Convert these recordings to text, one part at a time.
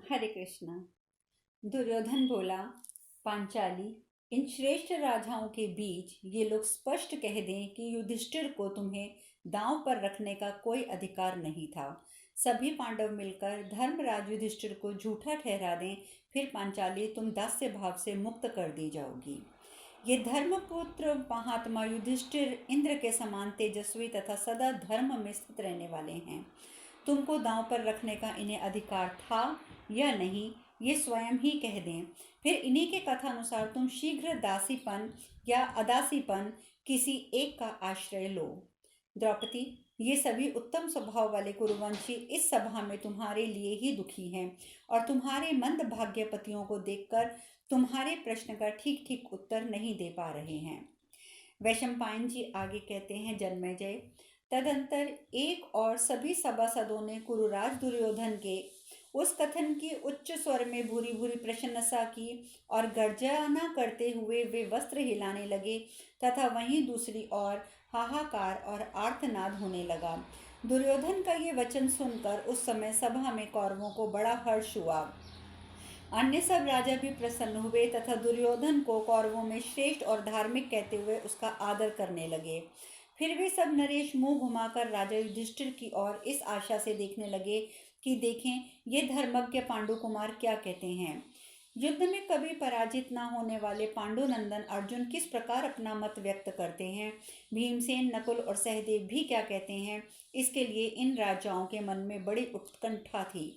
हरे कृष्णा। दुर्योधन बोला, पांचाली, इन श्रेष्ठ राजाओं के बीच ये लोग स्पष्ट कह दें कि युधिष्ठिर को तुम्हें दांव पर रखने का कोई अधिकार नहीं था। सभी पांडव मिलकर धर्मराज युधिष्ठिर को झूठा ठहरा दें, फिर पांचाली तुम दास्य भाव से मुक्त कर दी जाओगी। ये धर्मपुत्र महात्मा युधिष्ठिर इंद्र के समान तेजस्वी तथा सदा धर्म में स्थित रहने वाले हैं। तुमको दांव पर रखने का इन्हें अधिकार था या नहीं, ये स्वयं ही कह दें। फिर इन्हीं के कथानुसार तुम शीघ्र दासीपन या अदासीपन किसी एक का आश्रय लो। द्रौपदी, ये सभी उत्तम स्वभाव वाले कुरुवंशी इस सभा में तुम्हारे लिए ही दुखी हैं और तुम्हारे मंद भाग्य पतियों को देखकर तुम्हारे प्रश्न का ठीक ठीक उत्तर नहीं दे पा रहे हैं। वैशंपायन जी आगे कहते हैं, जन्मेजय, तदंतर एक और सभी सभासदों ने कुरुराज दुर्योधन के उस कथन की उच्च स्वर में भूरी भूरी प्रशंसा की और गर्जना करते हुए वे वस्त्र हिलाने लगे तथा वहीं दूसरी ओर हाहाकार और आर्तनाद होने लगा। दुर्योधन का ये वचन सुनकर उस समय सभा में कौरवों को बड़ा हर्ष हुआ। अन्य सब राजा भी प्रसन्न हुए तथा दुर्योधन को कौरवों में श्रेष्ठ और धार्मिक कहते हुए उसका आदर करने लगे। फिर वे सब नरेश मुंह घुमाकर राजा युधिष्ठिर की ओर इस आशा से देखने लगे कि देखें ये धर्मज्ञ पांडु कुमार क्या कहते हैं। युद्ध में कभी पराजित न होने वाले पांडुनंदन अर्जुन किस प्रकार अपना मत व्यक्त करते हैं, भीमसेन, नकुल और सहदेव भी क्या कहते हैं, इसके लिए इन राजाओं के मन में बड़ी उत्कंठा थी।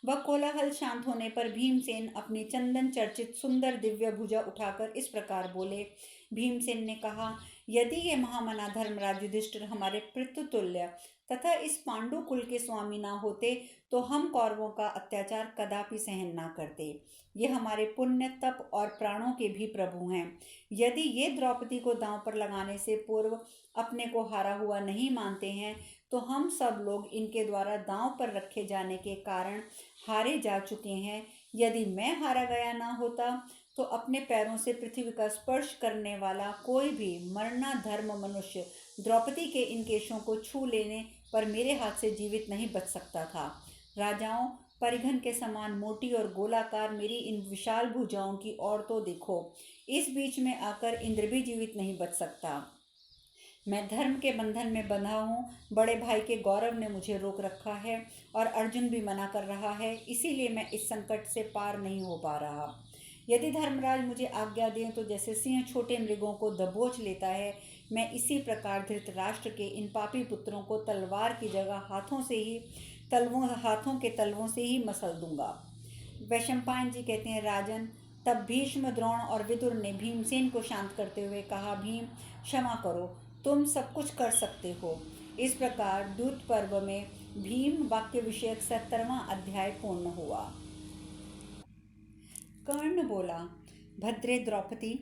वह कोलाहल शांत होने पर भीमसेन अपनी चंदन चर्चित सुंदर दिव्य भुजा उठाकर इस प्रकार बोले। भीमसेन ने कहा, यदि ये महामना धर्मराज युधिष्ठिर हमारे पितृतुल्य तथा इस पांडु कुल के स्वामी ना होते तो हम कौरवों का अत्याचार कदापि सहन ना करते। ये हमारे पुण्य, तप और प्राणों के भी प्रभु हैं। यदि ये द्रौपदी को दांव पर लगाने से पूर्व अपने को हारा हुआ नहीं मानते हैं तो हम सब लोग इनके द्वारा दांव पर रखे जाने के कारण हारे जा चुके हैं। यदि मैं हारा गया ना होता तो अपने पैरों से पृथ्वी का स्पर्श करने वाला कोई भी मरना धर्म मनुष्य द्रौपदी के इन केशों को छू लेने पर मेरे हाथ से जीवित नहीं बच सकता था। राजाओं, परिघन के समान मोटी और गोलाकार मेरी इन विशाल भुजाओं की ओर तो देखो। इस बीच में आकर इंद्र भी जीवित नहीं बच सकता। मैं धर्म के बंधन में बंधा हूँ। बड़े भाई के गौरव ने मुझे रोक रखा है और अर्जुन भी मना कर रहा है, इसीलिए मैं इस संकट से पार नहीं हो पा रहा। यदि धर्मराज मुझे आज्ञा दें तो जैसे सिंह छोटे मृगों को दबोच लेता है, मैं इसी प्रकार धृतराष्ट्र के इन पापी पुत्रों को तलवार की जगह हाथों के तलवों से ही मसल दूंगा। वैशंपायन जी कहते हैं, राजन, तब भीष्म, द्रोण और विदुर ने भीमसेन को शांत करते हुए कहा, भीम, क्षमा करो, तुम सब कुछ कर सकते हो। इस प्रकार दूत पर्व में भीम वाक्य विषयक 70वां अध्याय पूर्ण हुआ। कर्ण बोला, भद्रे द्रौपदी,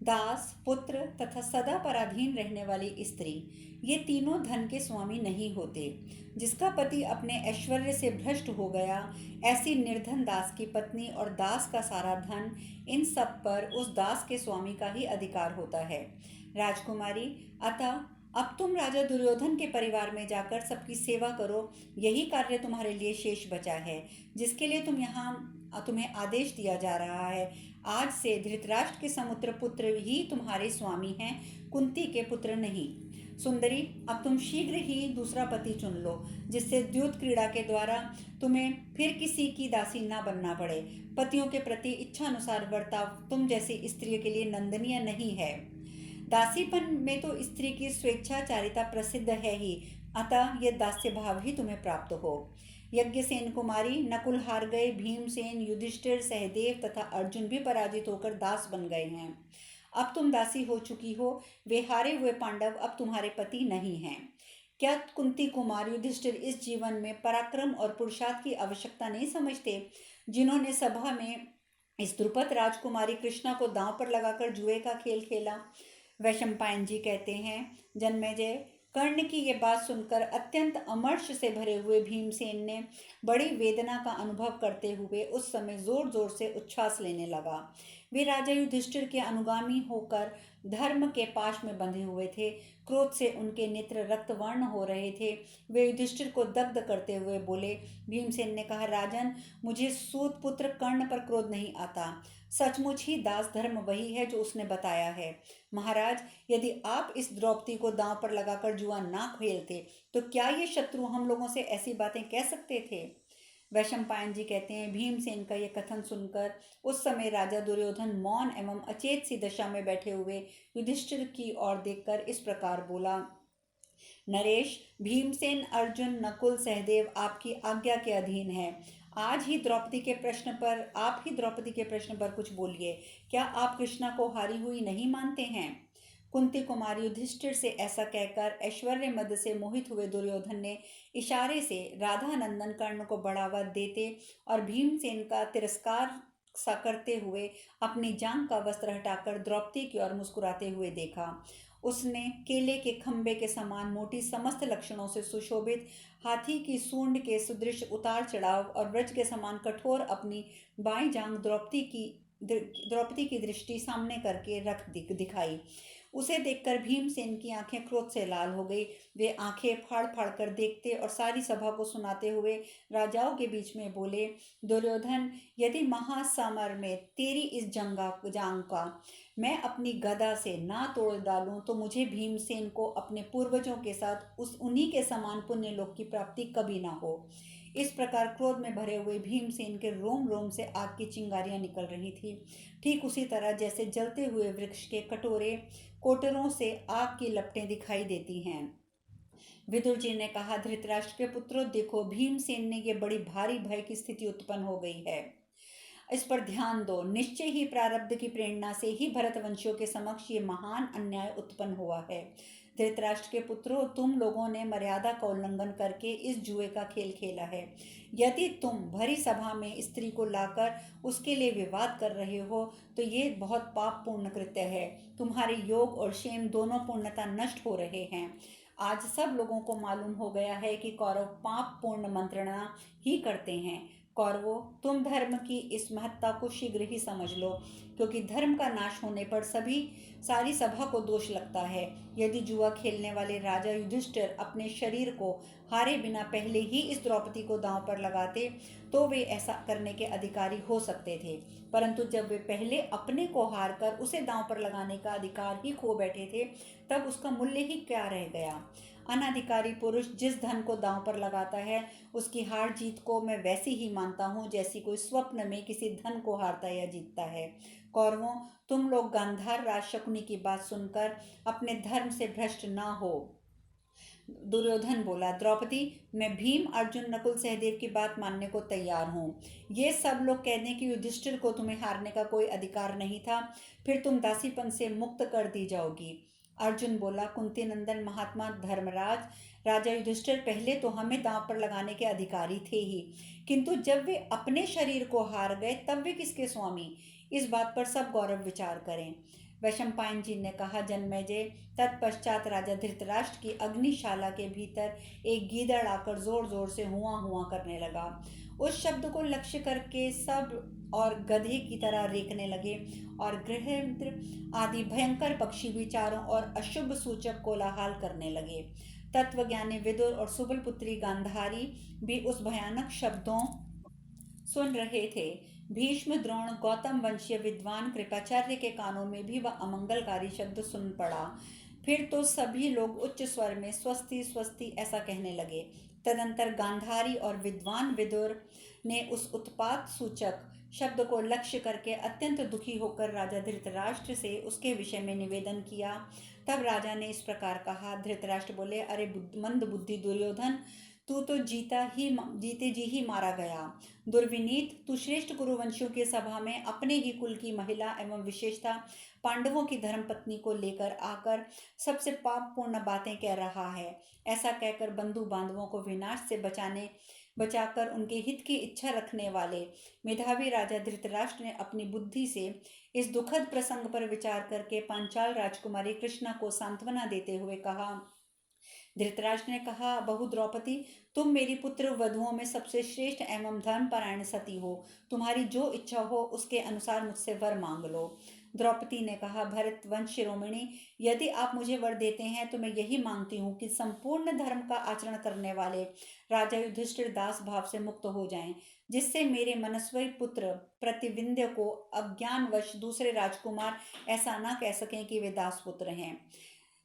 दास, पुत्र तथा सदा पराधीन रहने वाली स्त्री, ये तीनों धन के स्वामी नहीं होते। जिसका पति अपने ऐश्वर्य से भ्रष्ट हो गया, ऐसी निर्धन दास की पत्नी और दास का सारा धन, इन सब पर उस दास के स्वामी का ही अधिकार होता है। राजकुमारी, अतः अब तुम राजा दुर्योधन के परिवार में जाकर सबकी सेवा करो। यही कार्य तुम्हारे लिए शेष बचा है, जिसके लिए तुम्हें आदेश दिया जा रहा है। आज से धृतराष्ट्र के समुद्र पुत्र ही तुम्हारे स्वामी हैं, कुंती के पुत्र नहीं। सुंदरी, अब तुम शीघ्र ही दूसरा पति चुन लो, जिससे द्यूत क्रीड़ा के द्वारा तुम्हें फिर किसी की दासी न बनना पड़े। पतियों के प्रति इच्छानुसार बर्ताव तुम जैसी स्त्री के लिए नंदनीय नहीं है। दासीपन में तो स्त्री की स्वेच्छाचारिता प्रसिद्ध है ही, अतः यह दास्य भाव ही तुम्हें प्राप्त हो। यज्ञसेन कुमारी, नकुल हार गए, भीमसेन, युधिष्ठिर, सहदेव तथा अर्जुन भी पराजित होकर दास बन गए हैं। अब तुम दासी हो चुकी हो। वे हारे हुए पांडव अब तुम्हारे पति नहीं हैं। क्या कुंती कुमार युधिष्ठिर इस जीवन में पराक्रम और पुरुषार्थ की आवश्यकता नहीं समझते, जिन्होंने सभा में इस द्रुपद राजकुमारी कृष्णा को दांव पर लगाकर जुए का खेल खेला। वैशंपायन जी कहते हैं, जन्मेजय, कर्ण की ये बात सुनकर अत्यंत अमर्ष से भरे हुए भीमसेन ने बड़ी वेदना का अनुभव करते हुए उस समय जोर जोर से उच्छ्वास लेने लगा। वे राजा युधिष्ठिर के अनुगामी होकर धर्म के पाश में बंधे हुए थे। क्रोध से उनके नेत्र रक्तवर्ण हो रहे थे। वे युधिष्ठिर को दग्ध करते हुए बोले। भीमसेन ने कहा, राजन, मुझे सूत पुत्र कर्ण पर क्रोध नहीं आता। सचमुच ही दास धर्म वही है जो उसने बताया है। महाराज, यदि आप इस द्रौपदी को दांव पर लगाकर जुआ ना खेलते तो क्या ये शत्रु हम लोगों से ऐसी बातें कह सकते थे? वैशंपायन जी कहते हैं, भीमसेन का यह कथन सुनकर उस समय राजा दुर्योधन मौन एवं अचेत सी दशा में बैठे हुए युधिष्ठिर की ओर देखकर इस प्रकार बोला। नरेश, भीमसेन, अर्जुन, नकुल, सहदेव आपकी आज्ञा के अधीन है। आज ही द्रौपदी के प्रश्न पर आप ही द्रौपदी के प्रश्न पर कुछ बोलिए। क्या आप कृष्णा को हारी हुई नहीं मानते हैं? कुंती कुमार युधिष्ठिर से ऐसा कहकर ऐश्वर्य मद से मोहित हुए दुर्योधन ने इशारे से राधा नंदन कर्ण को बढ़ावा देते और भीमसेन का तिरस्कार सा करते हुए अपनी जांघ का वस्त्र हटाकर द्रौपदी की ओर मुस्कुराते हुए देखा। उसने केले के खंबे के समान मोटी, समस्त लक्षणों से सुशोभित, हाथी की सूंड के सदृश उतार चढ़ाव और व्रज के समान कठोर अपनी बाईं जांघ द्रौपदी की दृष्टि सामने करके रख दिखाई। उसे देखकर भीमसेन की आंखें क्रोध से लाल हो गई। वे आंखें फाड़ फाड़ कर देखते और सारी सभा को सुनाते हुए राजाओं के बीच में बोले, दुर्योधन, यदि महासमर में तेरी इस जांग का मैं अपनी गदा से ना तोड़ डालूं तो मुझे भीमसेन को अपने पूर्वजों के साथ उन्हीं के समान पुण्य लोक की प्राप्ति कभी ना हो। इस प्रकार क्रोध में भरे हुए भीमसेन के रोम रोम से आग की चिंगारियां निकल रही थी। ठीक उसी तरह जैसे जलते हुए वृक्ष के कोटरों से आग की लपटें दिखाई देती हैं। विदुर जी ने कहा, धृतराष्ट्र के पुत्रों, देखो, भीमसेन ने ये बड़ी भारी भय की स्थिति उत्पन्न हो गई है। इस पर ध्यान दो। निश्चय ही प्रारब्ध की प्रेरणा से ही भरतवंशियों के समक्ष ये महान अन्याय उत्पन्न हुआ है। धृतराष्ट्र के पुत्रों, तुम लोगों ने मर्यादा का उल्लंघन करके इस जुए का खेल खेला है। यदि तुम भरी सभा में स्त्री को लाकर उसके लिए विवाद कर रहे हो तो ये बहुत पाप पूर्ण कृत्य है। तुम्हारे योग और क्षेम दोनों पूर्णता नष्ट हो रहे हैं। आज सब लोगों को मालूम हो गया है कि कौरव पाप पूर्ण मंत्रणा ही करते हैं। कौरवों, तुम धर्म की इस महत्ता को शीघ्र ही समझ लो, क्योंकि धर्म का नाश होने पर सारी सभा को दोष लगता है। यदि जुआ खेलने वाले राजा युधिष्ठिर अपने शरीर को हारे बिना पहले ही इस द्रौपदी को दांव पर लगाते तो वे ऐसा करने के अधिकारी हो सकते थे, परंतु जब वे पहले अपने को हार कर उसे दांव पर लगाने का अधिकार ही खो बैठे थे, तब उसका मूल्य ही क्या रह गया। अनाधिकारी पुरुष जिस धन को दांव पर लगाता है, उसकी हार जीत को मैं वैसी ही मानता हूँ जैसी कोई स्वप्न में किसी धन को हारता या जीतता है। कौरवों, तुम लोग गांधार राज शकुनी की बात सुनकर अपने धर्म से भ्रष्ट ना हो। दुर्योधन बोला, द्रौपदी, मैं भीम, अर्जुन, नकुल, सहदेव की बात मानने को तैयार हूँ। ये सब लोग कह दें कि युधिष्ठिर को तुम्हें हारने का कोई अधिकार नहीं था, फिर तुम दासीपन से मुक्त कर दी जाओगी। अर्जुन बोला, कुंती नंदन महात्मा धर्मराज, राजा युधिष्ठिर पहले तो हमें दांव पर लगाने के अधिकारी थे ही, किंतु जब वे अपने शरीर को हार गए तब वे किसके स्वामी? इस बात पर सब गौरव विचार करें। वैशंपायन जी ने कहा, जन्मेजय, तत्पश्चात राजा धृतराष्ट्र की अग्निशाला के भीतर एक गीदड़ आकर जोर जोर से हुआ हुआ करने लगा। उस शब्द को लक्ष्य करके सब और गधे की तरह रेंकने लगे और गृहेंद्र आदि भयंकर पक्षी भी चारों ओर अशुभ सूचक कोलाहल करने लगे। तत्वज्ञानी विदुर और सुबल पुत्री गांधारी भी उस भयानक शब्दों सुन रहे थे। भीष्म, द्रोण, गौतम वंशीय विद्वान कृपाचार्य के कानों में भी वह अमंगलकारी शब्द सुन पड़ा। फिर तो सभी लोग उच्च स्वर में स्वस्ति स्वस्ति ऐसा कहने लगे। तदंतर गांधारी और विद्वान विदुर ने उस उत्पात सूचक शब्द को लक्ष्य करके अत्यंत दुखी होकर राजा धृतराष्ट्र से उसके विषय में निवेदन किया। तब राजा ने इस प्रकार कहा। धृतराष्ट्र बोले, अरे मंद बुद्धि दुर्योधन, तू तो जीते जी ही मारा गया। दुर्विनीत, तू श्रेष्ठ कुरुवंशियों की सभा में अपने ही कुल की महिला एवं विशेषता पांडवों की धर्मपत्नी को लेकर आकर सबसे पापपूर्ण बातें कह रहा है। ऐसा कहकर बंधु बांधवों को विनाश से बचाकर उनके हित की इच्छा रखने वाले मेधावी राजा धृतराष्ट्र ने अपनी बुद्धि से इस दुखद प्रसंग पर विचार करके पांचाल राजकुमारी कृष्णा को सांत्वना देते हुए कहा, धृतराष्ट्र ने कहा, बहु द्रौपदी, तुम मेरी पुत्र वधुओं में सबसे श्रेष्ठ एवं धर्मपरायण सती हो। तुम्हारी जो इच्छा हो उसके अनुसार मुझसे वर मांग लो। द्रौपदी ने कहा, भरत वंश शिरोमणि, यदि आप मुझे वर देते हैं तो मैं यही मांगती हूँ कि संपूर्ण धर्म का आचरण करने वाले राजा युधिष्ठिर दास भाव से मुक्त हो जाएं, जिससे मेरे मनस्वी पुत्र प्रतिविंध्य को अज्ञानवश दूसरे राजकुमार ऐसा ना कह सकें कि वे दास पुत्र हैं।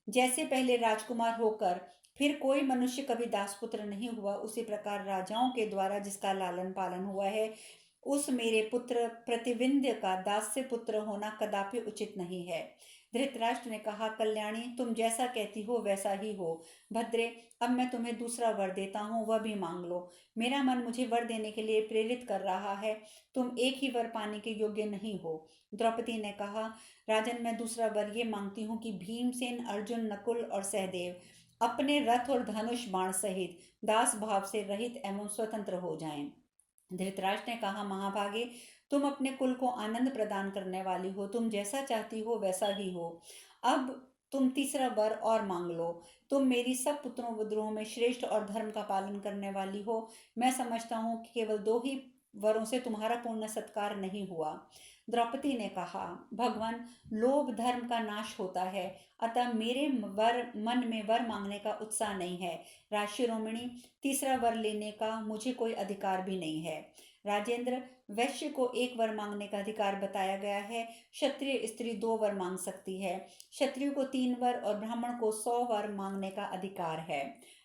जैसे पहले राजकुमार होकर फिर कोई मनुष्य कभी दासपुत्र नहीं हुआ, उसी प्रकार राजाओं के द्वारा जिसका लालन पालन हुआ है, उस मेरे पुत्र प्रतिविंध्य का दास्य पुत्र होना कदापि उचित नहीं है। धृतराष्ट्र ने कहा, कल्याणी, तुम जैसा कहती हो वैसा ही हो। भद्रे, अब मैं तुम्हें दूसरा वर देता हूँ, वह भी मांग लो। मेरा मन मुझे वर देने के लिए प्रेरित कर रहा है। तुम एक ही वर पाने के योग्य नहीं हो। द्रौपदी ने कहा, राजन, मैं दूसरा वर ये मांगती हूँ कि भीमसेन, अर्जुन, नकुल और सहदेव अपने रथ और धनुष बाण सहित दास भाव से रहित एवं स्वतंत्र हो जाएं। धृतराष्ट्र ने कहा, महाभागे, तुम अपने कुल को आनंद प्रदान करने वाली हो, तुम जैसा चाहती हो वैसा ही हो। अब तुम तीसरा वर और मांग लो। तुम मेरी सब पुत्रों विद्रोह में श्रेष्ठ और धर्म का पालन करने वाली हो। मैं समझता हूँ कि केवल 2 ही वरों से तुम्हारा पूर्ण सत्कार नहीं हुआ। द्रौपदी ने कहा, भगवान, लोभ धर्म का नाश होता है, अतः मेरे मन में वर मांगने का उत्साह नहीं है। राजशिरोमणि, तीसरा वर लेने का मुझे कोई अधिकार भी नहीं है। राजेंद्र, वैश्य को 1 वर मांगने का अधिकार बताया गया है। क्षत्रिय स्त्री 2 वर मांग सकती है। क्षत्रिय को 3 वर और ब्राह्मण को 100 वर मांगने का अधिकार है।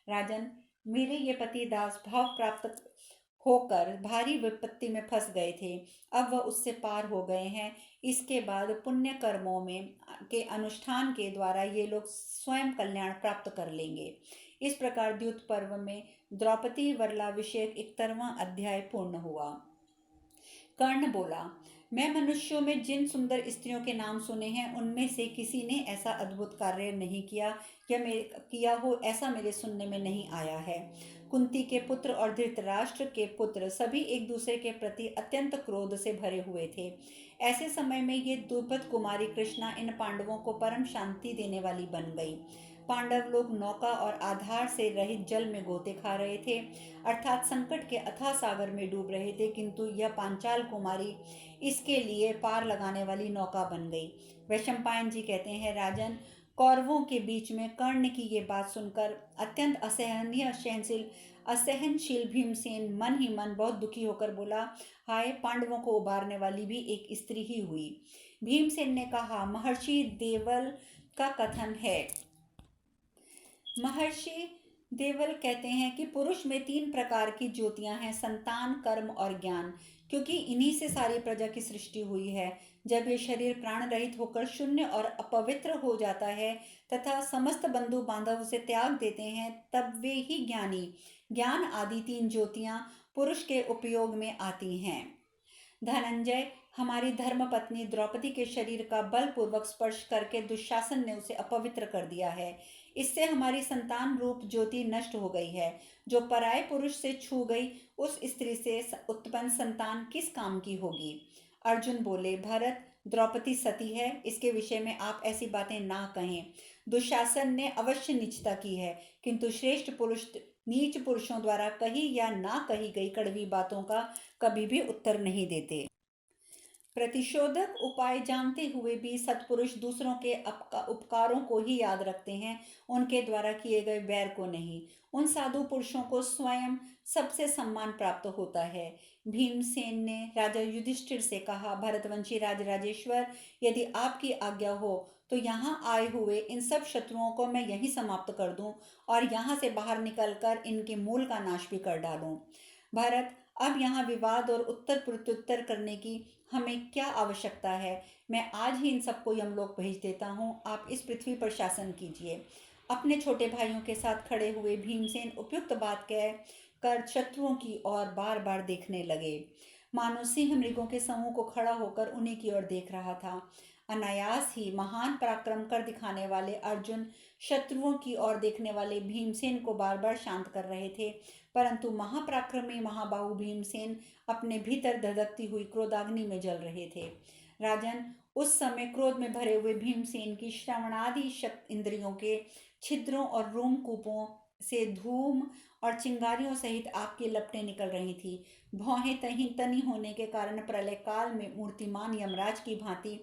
राजन, मेरे ये पति दास भाव प्राप्त होकर भारी विपत्ति में फंस गए थे, अब वह उससे पार हो गए हैं। इसके बाद पुण्य कर्मों में के अनुष्ठान के द्वारा ये लोग स्वयं कल्याण प्राप्त कर लेंगे। इस प्रकार द्युत पर्व में द्रौपदी वरलाभिषेक 71वां अध्याय पूर्ण हुआ। कर्ण बोला, मैं मनुष्यों में जिन सुंदर स्त्रियों के नाम सुने हैं उनमें से किसी ने ऐसा अद्भुत कार्य नहीं किया या किया हो, ऐसा मेरे सुनने में नहीं आया है। कुंती के पुत्र और धृतराष्ट्र के पुत्र सभी एक दूसरे के प्रति अत्यंत क्रोध से भरे हुए थे। ऐसे समय में ये द्रुपद कुमारी कृष्णा इन पांडवों को परम शांति देने वाली बन गई। पांडव लोग नौका और आधार से रहित जल में गोते खा रहे थे, अर्थात संकट के अथाह सागर में डूब रहे थे, किंतु यह पांचाल कुमारी इसके लिए पार लगाने वाली नौका बन गई। वैशंपायन जी कहते हैं, राजन, कौरवों के बीच में कर्ण की ये बात सुनकर अत्यंत असहनशील भीमसेन मन ही मन बहुत दुखी होकर बोला, हाय, पांडवों को उबारने वाली भी एक स्त्री ही हुई। भीमसेन ने कहा, महर्षि देवल का कथन है, महर्षि देवल कहते हैं कि पुरुष में 3 प्रकार की ज्योतियां हैं, संतान, कर्म और ज्ञान, क्योंकि इन्हीं से सारी प्रजा की सृष्टि हुई है। जब ये शरीर प्राण रहित होकर शून्य और अपवित्र हो जाता है तथा समस्त बंधु बांधव उसे त्याग देते हैं, तब वे ही ज्ञान आदि 3 ज्योतियां पुरुष के उपयोग में आती हैं। धनंजय, हमारी धर्मपत्नी द्रौपदी के शरीर का बलपूर्वक स्पर्श करके दुशासन ने उसे अपवित्र कर दिया है। इससे हमारी संतान रूप ज्योति नष्ट हो गई है। जो पराये पुरुष से छू गई, उस स्त्री से उत्पन्न संतान किस काम की होगी? अर्जुन बोले, भरत, द्रौपदी सती है, इसके विषय में आप ऐसी बातें ना कहें। दुशासन ने अवश्य नीचता की है, किंतु श्रेष्ठ पुरुष नीच पुरुषों द्वारा कही या ना कही गई कड़वी बातों का कभी भी उत्तर नहीं देते। प्रतिशोधक उपाय जानते हुए भी सत्पुरुष दूसरों के उपकारों को ही याद रखते हैं, उनके द्वारा किए गए बैर को नहीं। उन साधु पुरुषों को स्वयं सबसे सम्मान प्राप्त होता है। भीमसेन ने राजा युधिष्ठिर से कहा, भरतवंशी राजराजेश्वर, यदि आपकी आज्ञा हो तो यहाँ आए हुए इन सब शत्रुओं को मैं यहीं समाप्त कर दूं और यहाँ से बाहर निकलकर इनके मूल का नाश भी कर डालूं। भरत, अब यहाँ विवाद और उत्तर प्रत्युत्तर करने की हमें क्या आवश्यकता है? मैं आज ही इन सबको यमलोक भेज देता हूँ, आप इस पृथ्वी पर शासन कीजिए। अपने छोटे भाइयों के साथ खड़े हुए भीमसेन उपयुक्त बात कह कर शत्रुओं की ओर बार बार देखने लगे, मानो सिंह मृगों के समूह को खड़ा होकर उन्हीं की ओर देख रहा था। अनायास ही महान पराक्रम कर दिखाने वाले अर्जुन शत्रुओं की ओर देखने वाले भीमसेन को बार बार शांत कर रहे थे, परंतु महापराक्रमी महाबाहु भीमसेन अपने भीतर धधकती हुई क्रोधाग्नि में जल रहे थे। राजन, उस समय क्रोध में भरे हुए भीमसेन की श्रवणादि इंद्रियों के छिद्रों और रोमकूपों से धूम और चिंगारियों सहित आग की लपटें निकल रही थी। भौहें तनी होने के कारण प्रलय काल में मूर्तिमान यमराज की भांति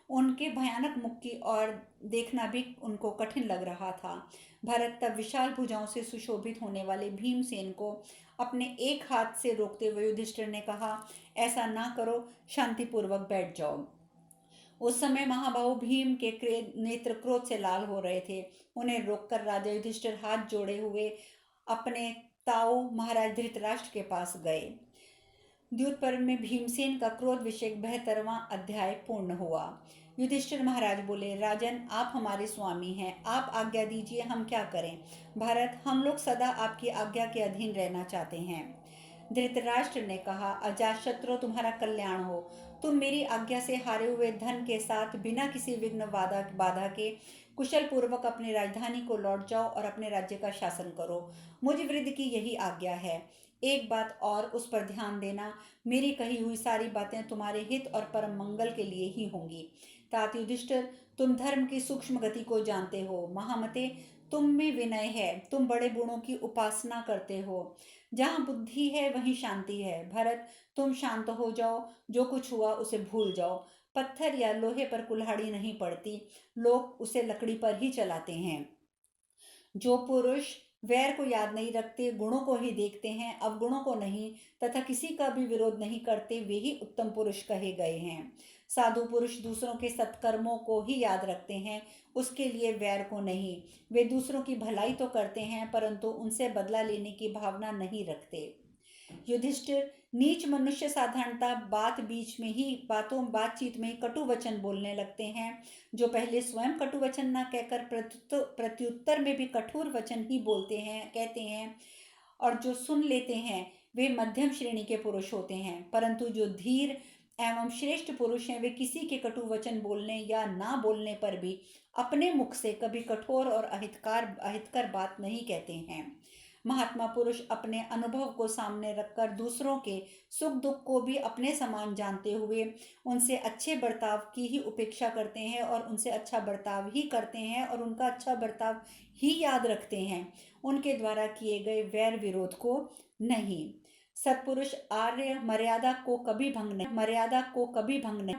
उनके भयानक मुख की ओर देखना भी उनको कठिन लग रहा था। भरत तब विशाल भुजाओं से सुशोभित होने वाले भीमसेन को अपने एक हाथ से रोकते हुए युधिष्ठिर ने कहा, ऐसा ना करो, शांतिपूर्वक बैठ जाओ। उस समय महाबाहु भीम के नेत्र क्रोध से लाल हो रहे थे। उन्हें रोककर राजा युधिष्ठिर हाथ जोड़े हुए अपने ताऊ महाराज धृतराष्ट्र के पास गए। द्यूत पर्व में भीमसेन का क्रोध विषयक 72वां अध्याय पूर्ण हुआ। युधिष्ठिर महाराज बोले, राजन, आप हमारे स्वामी हैं, आप आज्ञा दीजिए, हम क्या करें। भारत, हम लोग सदा आपकी आज्ञा के अधीन रहना चाहते हैं। धृतराष्ट्र ने कहा, अजातशत्रु, तुम्हारा कल्याण हो। तुम मेरी आज्ञा से हारे हुए धन के साथ बिना किसी विघ्न बाधा के कुशल पूर्वक अपनी राजधानी को लौट जाओ और अपने राज्य का शासन करो। मुझ वृद्ध की यही आज्ञा है। एक बात और, उस पर ध्यान देना, मेरी कही हुई सारी बातें तुम्हारे हित और परम मंगल के लिए ही होंगी। तात युधिष्ठिर, तुम धर्म की सूक्ष्म गति को जानते हो। महामते, तुम में विनय है, तुम बड़े गुणों की उपासना करते हो। जहाँ बुद्धि है वहीं शांति है। भरत, तुम शांत हो जाओ, जो कुछ हुआ उसे भूल जाओ। पत्थर या लोहे पर कुल्हाड़ी नहीं पड़ती, लोग उसे लकड़ी पर ही चलाते हैं। जो पुरुष वैर को याद नहीं रखते, गुणों को ही देखते हैं, अवगुणों को नहीं, तथा किसी का भी विरोध नहीं करते, वे ही उत्तम पुरुष कहे गए हैं। साधु पुरुष दूसरों के सत्कर्मों को ही याद रखते हैं, उसके लिए वैर को नहीं। वे दूसरों की भलाई तो करते हैं, परंतु उनसे बदला लेने की भावना नहीं रखते। युधिष्ठिर, नीच मनुष्य साधारणतः बातचीत में ही कटु वचन बोलने लगते हैं। जो पहले स्वयं कटु वचन न कहकर प्रत्युत्तर में भी कठोर वचन ही कहते हैं, और जो सुन लेते हैं, वे मध्यम श्रेणी के पुरुष होते हैं। परंतु जो धीर एवं श्रेष्ठ पुरुष हैं, वे किसी के कटु वचन बोलने या ना बोलने पर भी अपने मुख से कभी कठोर और अहितकर बात नहीं कहते हैं। महात्मा पुरुष अपने अनुभव को सामने रखकर दूसरों के सुख दुख को भी अपने समान जानते हुए उनसे अच्छे बर्ताव की ही उपेक्षा करते हैं, और उनसे अच्छा बर्ताव ही करते हैं, और उनका अच्छा बर्ताव ही याद रखते हैं, उनके द्वारा किए गए वैर विरोध को नहीं। सत्पुरुष आर्य मर्यादा को कभी भंग नहीं